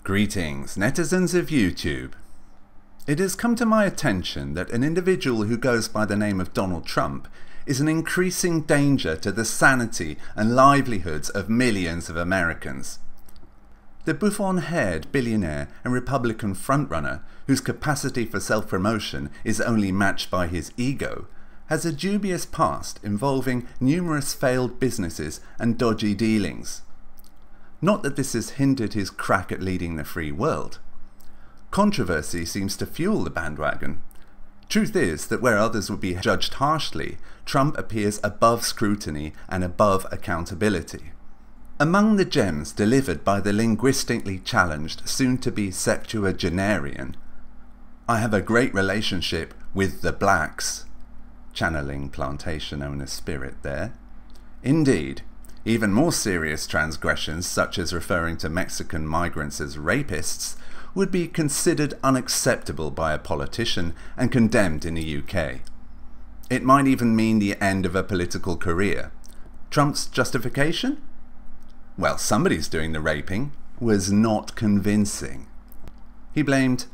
Greetings, netizens of YouTube. It has come to my attention that an individual who goes by the name of Donald Trump is an increasing danger to the sanity and livelihoods of millions of Americans. The bouffon-haired billionaire and Republican frontrunner, whose capacity for self-promotion is only matched by his ego, has a dubious past involving numerous failed businesses and dodgy dealings. Not that this has hindered his crack at leading the free world. Controversy seems to fuel the bandwagon. Truth is that where others would be judged harshly, Trump appears above scrutiny and above accountability. Among the gems delivered by the linguistically challenged, soon-to-be septuagenarian, I have a great relationship with the blacks, channeling plantation owner spirit there. Indeed, even more serious transgressions, such as referring to Mexican migrants as rapists, would be considered unacceptable by a politician and condemned in the UK. It might even mean the end of a political career. Trump's justification? Well, somebody's doing the raping, was not convincing. He blamed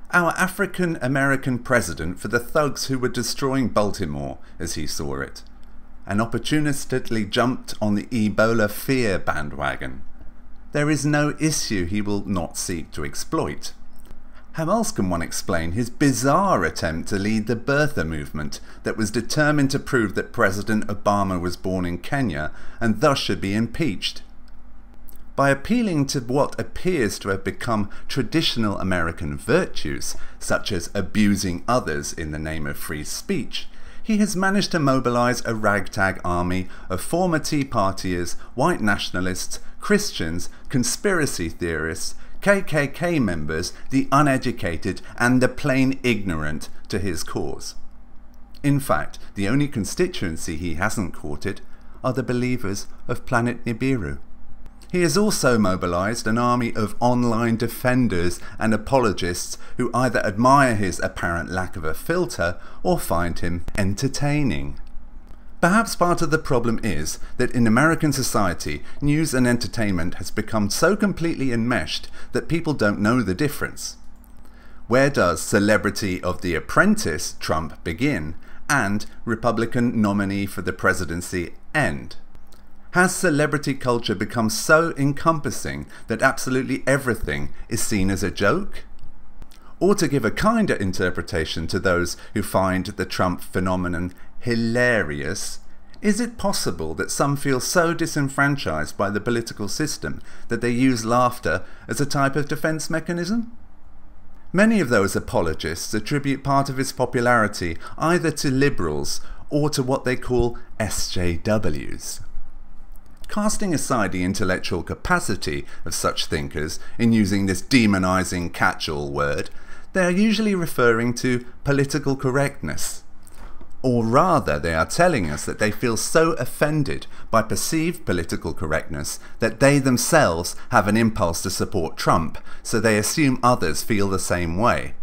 our African-American president for the thugs who were destroying Baltimore, as he saw it, and opportunistically jumped on the Ebola fear bandwagon. There is no issue he will not seek to exploit. How else can one explain his bizarre attempt to lead the birther movement that was determined to prove that President Obama was born in Kenya and thus should be impeached? By appealing to what appears to have become traditional American virtues, such as abusing others in the name of free speech, he has managed to mobilize a ragtag army of former Tea Partiers, white nationalists, Christians, conspiracy theorists, KKK members, the uneducated and the plain ignorant to his cause. In fact, the only constituency he hasn't courted are the believers of Planet Nibiru. He has also mobilized an army of online defenders and apologists who either admire his apparent lack of a filter or find him entertaining. Perhaps part of the problem is that in American society, news and entertainment has become so completely enmeshed that people don't know the difference. Where does Celebrity of The Apprentice Trump begin and Republican nominee for the presidency end? Has celebrity culture become so encompassing that absolutely everything is seen as a joke? Or to give a kinder interpretation to those who find the Trump phenomenon hilarious, is it possible that some feel so disenfranchised by the political system that they use laughter as a type of defense mechanism? Many of those apologists attribute part of his popularity either to liberals or to what they call SJWs. Casting aside the intellectual capacity of such thinkers in using this demonizing catch-all word, they are usually referring to political correctness. Or rather, they are telling us that they feel so offended by perceived political correctness that they themselves have an impulse to support Trump, so they assume others feel the same way.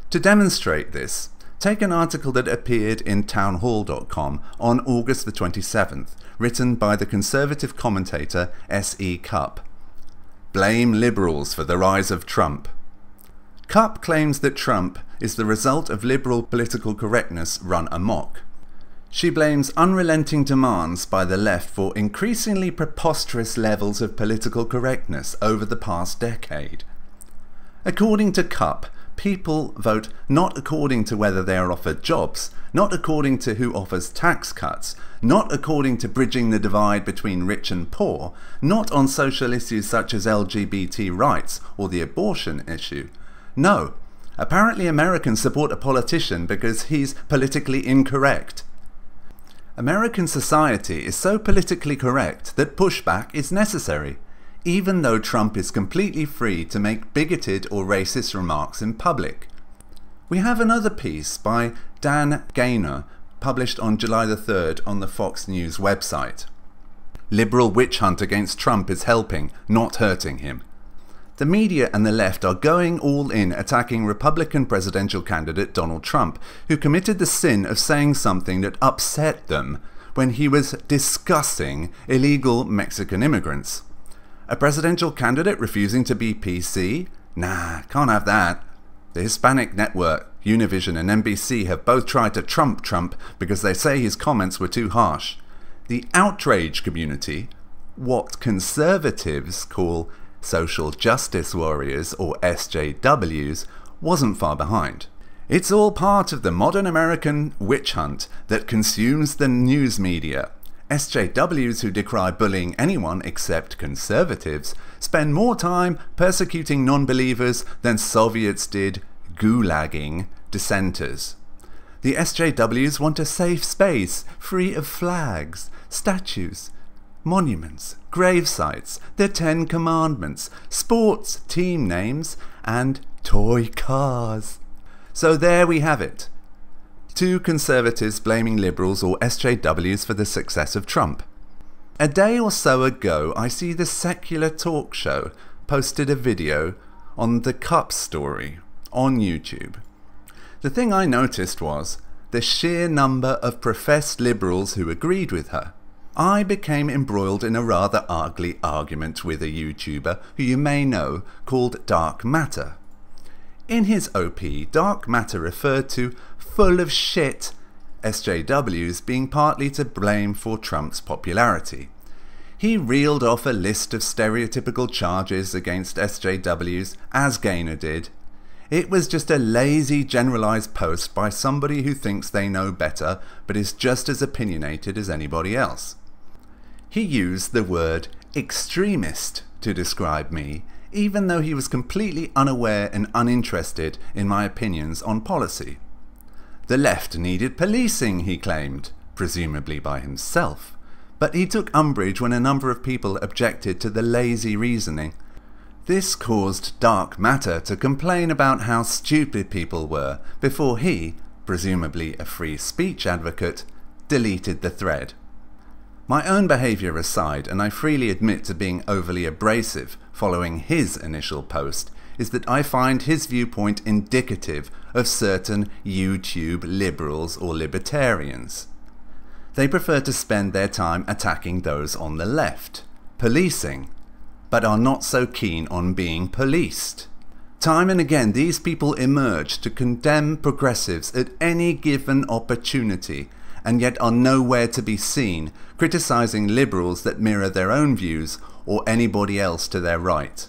To demonstrate this, take an article that appeared in townhall.com on August the 27th, written by the conservative commentator S.E. Cupp. Blame liberals for the rise of Trump. Cupp claims that Trump is the result of liberal political correctness run amok. She blames unrelenting demands by the left for increasingly preposterous levels of political correctness over the past decade. According to Cupp, people vote not according to whether they are offered jobs, not according to who offers tax cuts, not according to bridging the divide between rich and poor, not on social issues such as LGBT rights or the abortion issue. No, apparently Americans support a politician because he's politically incorrect. American society is so politically correct that pushback is necessary, even though Trump is completely free to make bigoted or racist remarks in public. We have another piece by Dan Gaynor, published on July the 3rd on the Fox News website. Liberal witch hunt against Trump is helping, not hurting him. The media and the left are going all in attacking Republican presidential candidate Donald Trump, who committed the sin of saying something that upset them when he was discussing illegal Mexican immigrants. A presidential candidate refusing to be PC? Nah, can't have that. The Hispanic network, Univision and NBC have both tried to trump Trump because they say his comments were too harsh. The outrage community, what conservatives call social justice warriors or SJWs, wasn't far behind. It's all part of the modern American witch hunt that consumes the news media. SJWs who decry bullying anyone except conservatives spend more time persecuting non-believers than Soviets did gulagging dissenters. The SJWs want a safe space free of flags, statues, monuments, grave sites, the 10 Commandments, sports team names, and toy cars. So there we have it. Two conservatives blaming liberals or SJWs for the success of Trump. A day or so ago, I see the Secular Talk Show posted a video on the Cupp story on YouTube. The thing I noticed was the sheer number of professed liberals who agreed with her. I became embroiled in a rather ugly argument with a YouTuber who you may know called Dark Matter. In his OP, Dark Matter referred to full of shit SJWs being partly to blame for Trump's popularity. He reeled off a list of stereotypical charges against SJWs, as Gaynor did. It was just a lazy generalized post by somebody who thinks they know better but is just as opinionated as anybody else. He used the word extremist to describe me, even though he was completely unaware and uninterested in my opinions on policy. The left needed policing, he claimed, presumably by himself, but he took umbrage when a number of people objected to the lazy reasoning. This caused Dark Matter to complain about how stupid people were before he, presumably a free speech advocate, deleted the thread. My own behaviour aside, and I freely admit to being overly abrasive following his initial post, is that I find his viewpoint indicative of certain YouTube liberals or libertarians. They prefer to spend their time attacking those on the left, policing, but are not so keen on being policed. Time and again these people emerge to condemn progressives at any given opportunity, and yet are nowhere to be seen criticising liberals that mirror their own views or anybody else to their right.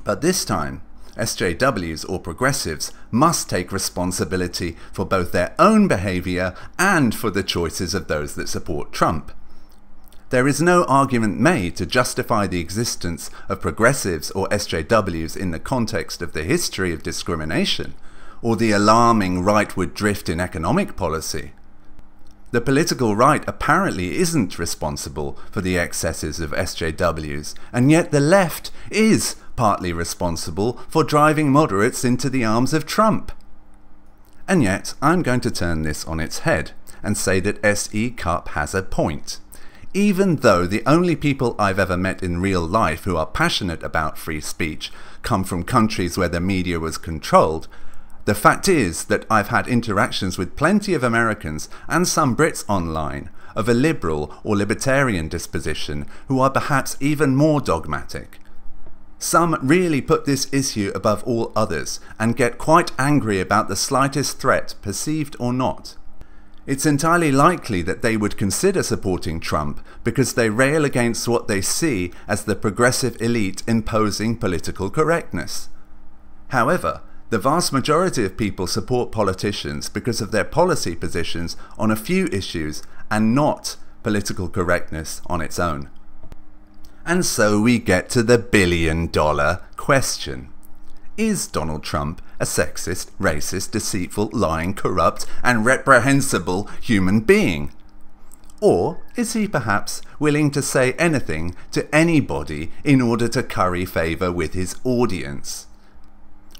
But this time, SJWs or progressives must take responsibility for both their own behaviour and for the choices of those that support Trump. There is no argument made to justify the existence of progressives or SJWs in the context of the history of discrimination or the alarming rightward drift in economic policy. The political right apparently isn't responsible for the excesses of SJWs, and yet the left is partly responsible for driving moderates into the arms of Trump. And yet I'm going to turn this on its head and say that S.E. Cupp has a point. Even though the only people I've ever met in real life who are passionate about free speech come from countries where the media was controlled, the fact is that I've had interactions with plenty of Americans and some Brits online of a liberal or libertarian disposition who are perhaps even more dogmatic. Some really put this issue above all others and get quite angry about the slightest threat, perceived or not. It's entirely likely that they would consider supporting Trump because they rail against what they see as the progressive elite imposing political correctness. However, the vast majority of people support politicians because of their policy positions on a few issues and not political correctness on its own. And so we get to the billion-dollar question. Is Donald Trump a sexist, racist, deceitful, lying, corrupt, and reprehensible human being? Or is he perhaps willing to say anything to anybody in order to curry favour with his audience?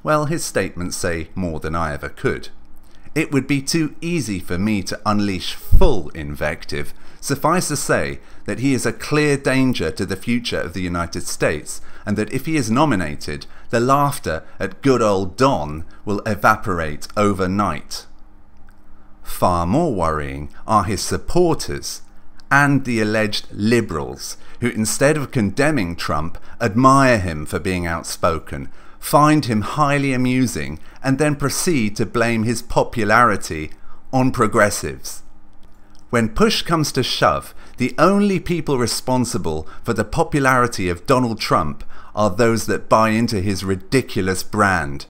Well, his statements say more than I ever could. It would be too easy for me to unleash full invective. Suffice to say that he is a clear danger to the future of the United States, and that if he is nominated, the laughter at good old Don will evaporate overnight. Far more worrying are his supporters, and the alleged liberals, who instead of condemning Trump, admire him for being outspoken, find him highly amusing, and then proceed to blame his popularity on progressives. When push comes to shove, the only people responsible for the popularity of Donald Trump are those that buy into his ridiculous brand.